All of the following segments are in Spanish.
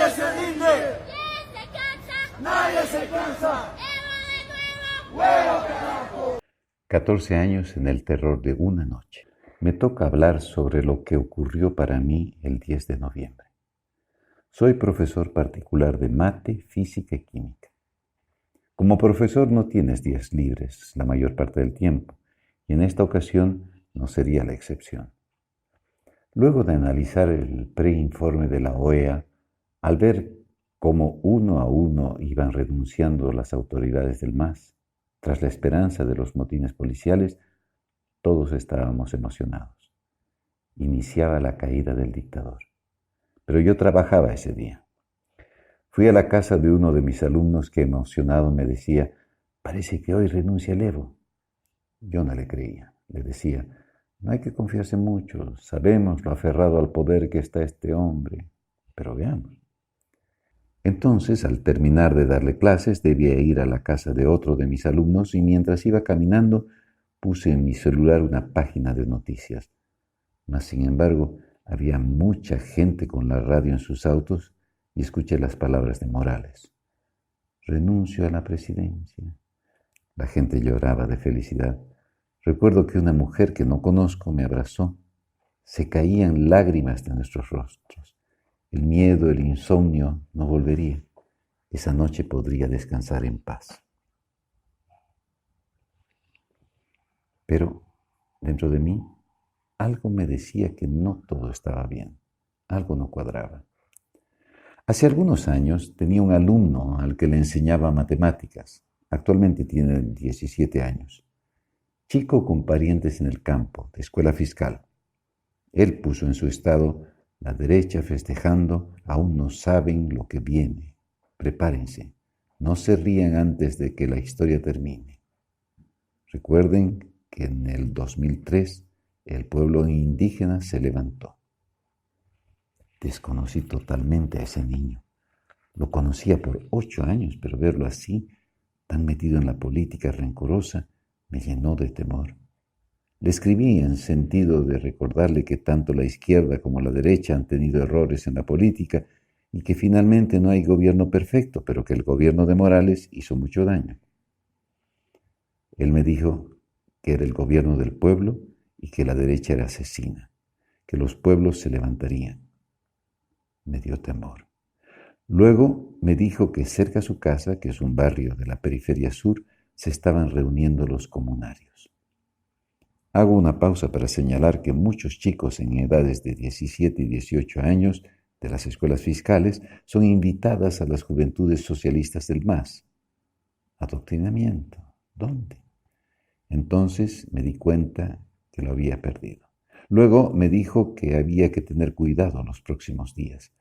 Nadie se rinde. Nadie se cansa. ¡Huevo, carajo! 14 años en el terror de una noche. Me toca hablar sobre lo que ocurrió para mí el 10 de noviembre. Soy profesor particular de mate, física y química. Como profesor no tienes días libres la mayor parte del tiempo, y en esta ocasión no sería la excepción. Luego de analizar el preinforme de la OEA, al ver cómo uno a uno iban renunciando las autoridades del MAS, tras la esperanza de los motines policiales, todos estábamos emocionados. Iniciaba la caída del dictador. Pero yo trabajaba ese día. Fui a la casa de uno de mis alumnos que emocionado me decía, parece que hoy renuncia el Evo. Yo no le creía. Le decía, no hay que confiarse mucho, sabemos lo aferrado al poder que está este hombre, pero veamos. Entonces, al terminar de darle clases, debía ir a la casa de otro de mis alumnos y mientras iba caminando, puse en mi celular una página de noticias. Mas, sin embargo, había mucha gente con la radio en sus autos y escuché las palabras de Morales. Renuncio a la presidencia. La gente lloraba de felicidad. Recuerdo que una mujer que no conozco me abrazó. Se caían lágrimas de nuestros rostros. El miedo, el insomnio no volvería. Esa noche podría descansar en paz. Pero dentro de mí, algo me decía que no todo estaba bien. Algo no cuadraba. Hace algunos años tenía un alumno al que le enseñaba matemáticas. Actualmente tiene 17 años. Chico con parientes en el campo, de escuela fiscal. Él puso en su estado, la derecha festejando, aún no saben lo que viene. Prepárense, no se rían antes de que la historia termine. Recuerden que en el 2003 el pueblo indígena se levantó. Desconocí totalmente a ese niño. Lo conocía por 8 años, pero verlo así, tan metido en la política rencorosa, me llenó de temor. Le escribí en sentido de recordarle que tanto la izquierda como la derecha han tenido errores en la política y que finalmente no hay gobierno perfecto, pero que el gobierno de Morales hizo mucho daño. Él me dijo que era el gobierno del pueblo y que la derecha era asesina, que los pueblos se levantarían. Me dio temor. Luego me dijo que cerca a su casa, que es un barrio de la periferia sur, se estaban reuniendo los comunarios. Hago una pausa para señalar que muchos chicos en edades de 17 y 18 años de las escuelas fiscales son invitadas a las juventudes socialistas del MAS. Adoctrinamiento. ¿Dónde? Entonces me di cuenta que lo había perdido. Luego me dijo que había que tener cuidado los próximos días,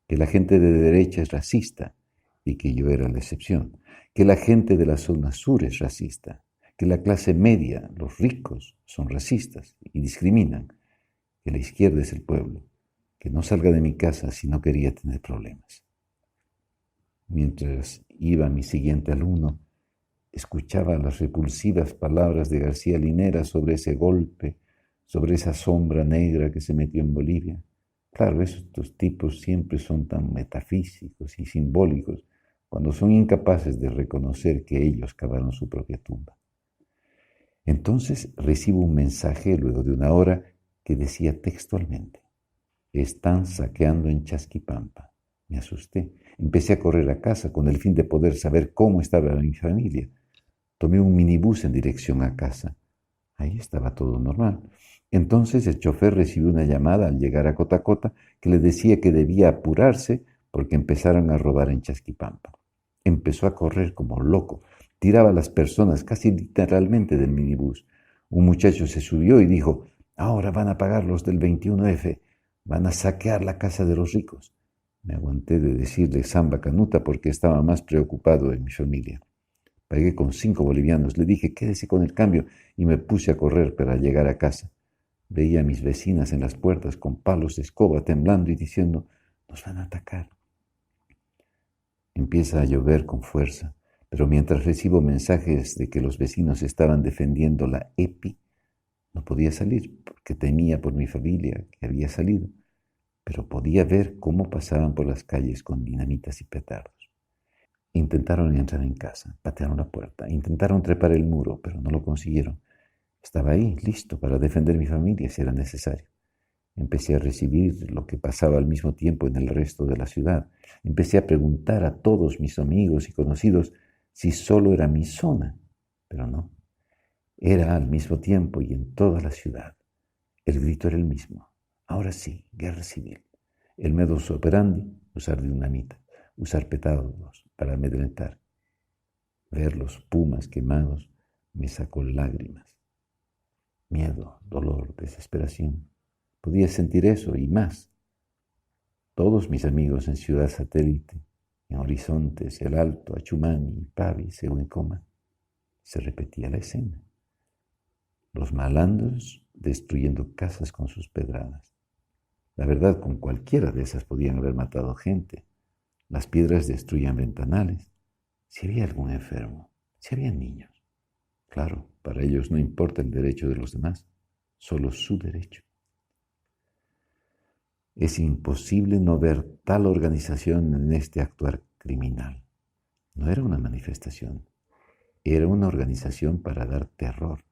que la gente de derecha es racista y que yo era la excepción, que la gente de la zona sur es racista, que la clase media, los ricos, son racistas y discriminan, que la izquierda es el pueblo, que no salga de mi casa si no quería tener problemas. Mientras iba mi siguiente alumno, escuchaba las repulsivas palabras de García Linera sobre ese golpe, sobre esa sombra negra que se metió en Bolivia. Claro, estos tipos siempre son tan metafísicos y simbólicos cuando son incapaces de reconocer que ellos cavaron su propia tumba. Entonces recibo un mensaje luego de una hora que decía textualmente, están saqueando en Chasquipampa. Me asusté. Empecé a correr a casa con el fin de poder saber cómo estaba mi familia. Tomé un minibús en dirección a casa. Ahí estaba todo normal. Entonces el chofer recibió una llamada al llegar a Cotacota que le decía que debía apurarse porque empezaron a robar en Chasquipampa. Empezó a correr como loco. Tiraba a las personas casi literalmente del minibús. Un muchacho se subió y dijo, ahora van a pagar los del 21F. Van a saquear la casa de los ricos. Me aguanté de decirle samba canuta porque estaba más preocupado de mi familia. Pagué con 5 bolivianos. Le dije, quédese con el cambio y me puse a correr para llegar a casa. Veía a mis vecinas en las puertas con palos de escoba temblando y diciendo, nos van a atacar. Empieza a llover con fuerza, pero mientras recibo mensajes de que los vecinos estaban defendiendo la EPI, no podía salir porque temía por mi familia que había salido. pero podía ver cómo pasaban por las calles con dinamitas y petardos. Intentaron entrar en casa, patearon la puerta, intentaron trepar el muro, pero no lo consiguieron. Estaba ahí, listo para defender mi familia si era necesario. Empecé a recibir lo que pasaba al mismo tiempo en el resto de la ciudad. Empecé a preguntar a todos mis amigos y conocidos si solo era mi zona, pero no. Era al mismo tiempo y en toda la ciudad. El grito era el mismo. Ahora sí, guerra civil. El modus operandi, usar dinamita, usar petardos para amedrentar. Ver los pumas quemados me sacó lágrimas. Miedo, dolor, desesperación. Podía sentir eso y más. Todos mis amigos en Ciudad Satélite, en Horizontes, El Alto, Achumani, Pavi, Sehuencoma, se repetía la escena. Los malandros destruyendo casas con sus pedradas. La verdad, con cualquiera de esas podían haber matado gente. Las piedras destruían ventanales. Si había algún enfermo, si había niños. Claro, para ellos no importa el derecho de los demás, solo su derecho. Es imposible no ver tal organización en este actuar criminal. No era una manifestación, era una organización para dar terror.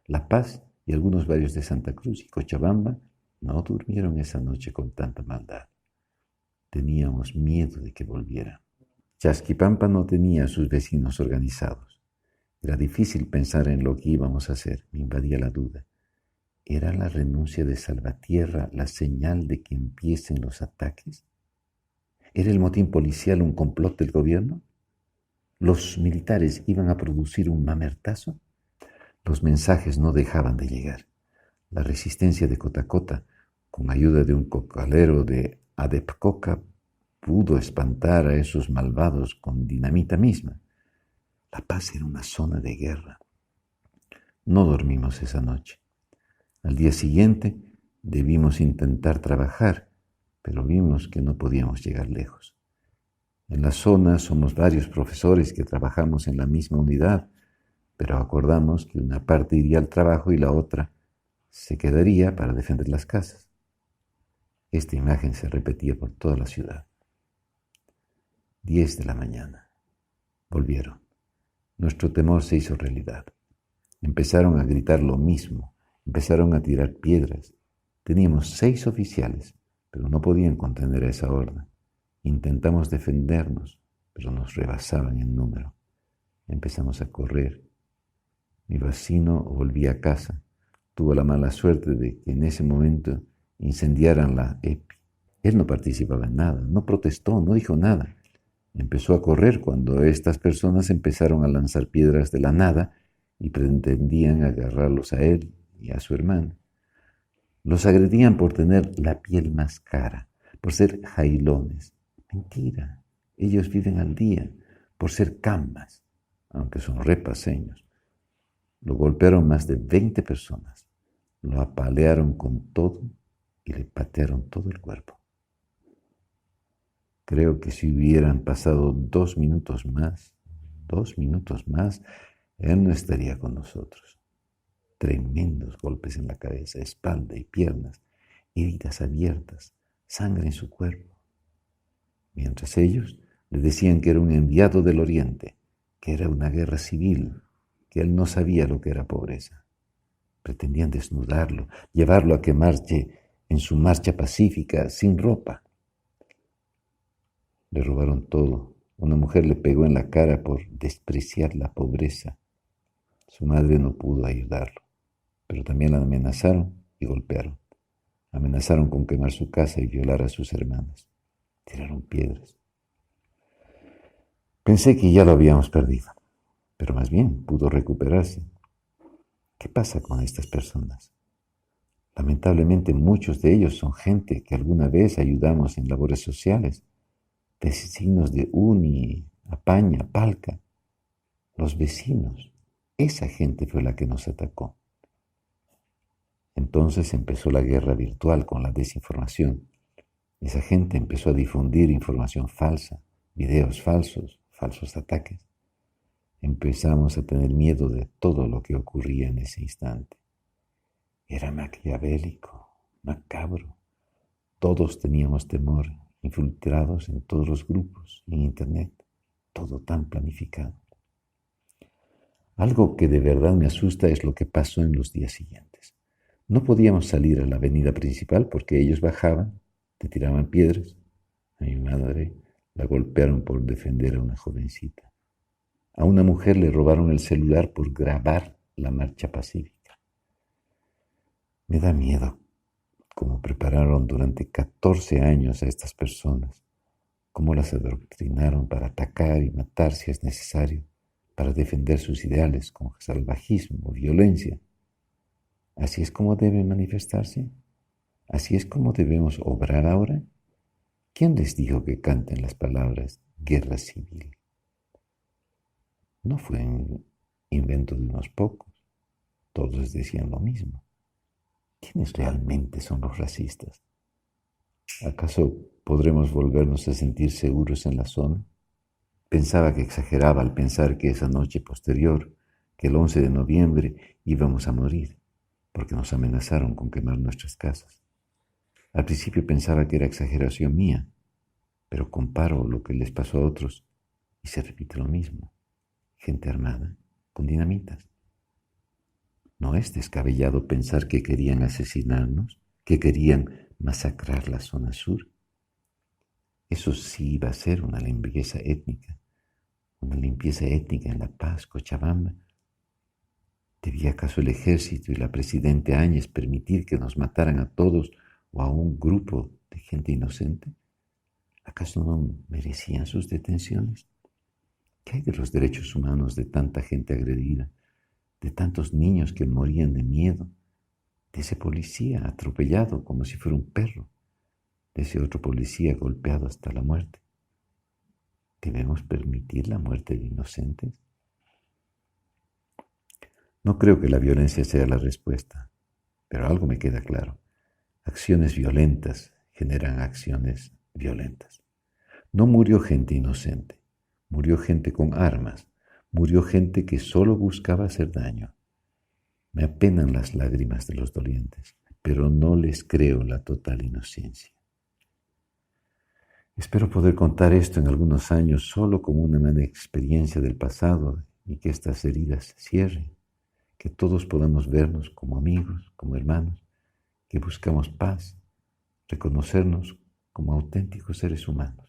La Paz y algunos barrios de Santa Cruz y Cochabamba no durmieron esa noche con tanta maldad. Teníamos miedo de que volviera. Chasquipampa no tenía a sus vecinos organizados. Era difícil pensar en lo que íbamos a hacer, me invadía la duda. ¿Era la renuncia de Salvatierra la señal de que empiecen los ataques? ¿Era el motín policial un complot del gobierno? ¿Los militares iban a producir un mamertazo? Los mensajes no dejaban de llegar. La resistencia de Cotacota, con ayuda de un cocalero de Adepcoca, pudo espantar a esos malvados con dinamita misma. La Paz era una zona de guerra. No dormimos esa noche. Al día siguiente debimos intentar trabajar, pero vimos que no podíamos llegar lejos. En la zona somos varios profesores que trabajamos en la misma unidad, pero acordamos que una parte iría al trabajo y la otra se quedaría para defender las casas. Esta imagen se repetía por toda la ciudad. 10 de la mañana. Volvieron. Nuestro temor se hizo realidad. Empezaron a gritar lo mismo. Empezaron a tirar piedras. Teníamos 6 oficiales, pero no podían contener a esa horda. Intentamos defendernos, pero nos rebasaban en número. Empezamos a correr. Mi vecino volvía a casa. Tuvo la mala suerte de que en ese momento incendiaran la EPI. Él no participaba en nada, no protestó, no dijo nada. Empezó a correr cuando estas personas empezaron a lanzar piedras de la nada y pretendían agarrarlos a él y a su hermano. Los agredían por tener la piel más cara, por ser jailones. Mentira, ellos viven al día, por ser cambas, aunque son repaseños. Lo golpearon más de 20 personas, lo apalearon con todo y le patearon todo el cuerpo. Creo que si hubieran pasado 2 minutos más, él no estaría con nosotros. Tremendos golpes en la cabeza, espalda y piernas, heridas abiertas, sangre en su cuerpo. Mientras ellos le decían que era un enviado del Oriente, que era una guerra civil, que él no sabía lo que era pobreza. Pretendían desnudarlo, llevarlo a que marche en su marcha pacífica, sin ropa. Le robaron todo. Una mujer le pegó en la cara por despreciar la pobreza. Su madre no pudo ayudarlo, pero también la amenazaron y golpearon. Amenazaron con quemar su casa y violar a sus hermanas. Tiraron piedras. Pensé que ya lo habíamos perdido, pero más bien pudo recuperarse. ¿Qué pasa con estas personas? Lamentablemente muchos de ellos son gente que alguna vez ayudamos en labores sociales, vecinos de Uni, Apaña, Palca. Los vecinos, esa gente fue la que nos atacó. Entonces empezó la guerra virtual con la desinformación. Esa gente empezó a difundir información falsa, videos falsos, falsos ataques. Empezamos a tener miedo de todo lo que ocurría en ese instante. Era maquiavélico, macabro. Todos teníamos temor, infiltrados en todos los grupos, en Internet, todo tan planificado. Algo que de verdad me asusta es lo que pasó en los días siguientes. No podíamos salir a la avenida principal porque ellos bajaban, te tiraban piedras. A mi madre la golpearon por defender a una jovencita. A una mujer le robaron el celular por grabar la marcha pacífica. Me da miedo cómo prepararon durante 14 años a estas personas, cómo las adoctrinaron para atacar y matar si es necesario, para defender sus ideales con salvajismo, violencia. ¿Así es como deben manifestarse? ¿Así es como debemos obrar ahora? ¿Quién les dijo que canten las palabras guerra civil? No fue un invento de unos pocos. Todos decían lo mismo. ¿Quiénes realmente son los racistas? ¿Acaso podremos volvernos a sentir seguros en la zona? Pensaba que exageraba al pensar que esa noche posterior, que el 11 de noviembre, íbamos a morir, porque nos amenazaron con quemar nuestras casas. Al principio pensaba que era exageración mía, pero comparo lo que les pasó a otros y se repite lo mismo. Gente armada, con dinamitas. ¿No es descabellado pensar que querían asesinarnos, que querían masacrar la zona sur? Eso sí iba a ser una limpieza étnica en La Paz, Cochabamba. ¿Debía acaso el ejército y la presidenta Áñez permitir que nos mataran a todos o a un grupo de gente inocente? ¿Acaso no merecían sus detenciones? ¿Qué hay de los derechos humanos de tanta gente agredida, de tantos niños que morían de miedo, de ese policía atropellado como si fuera un perro, de ese otro policía golpeado hasta la muerte? ¿Debemos permitir la muerte de inocentes? No creo que la violencia sea la respuesta, pero algo me queda claro. Acciones violentas generan acciones violentas. No murió gente inocente, murió gente con armas, murió gente que solo buscaba hacer daño. Me apenan las lágrimas de los dolientes, pero no les creo la total inocencia. Espero poder contar esto en algunos años solo como una experiencia del pasado y que estas heridas cierren, que todos podamos vernos como amigos, como hermanos, que buscamos paz, reconocernos como auténticos seres humanos.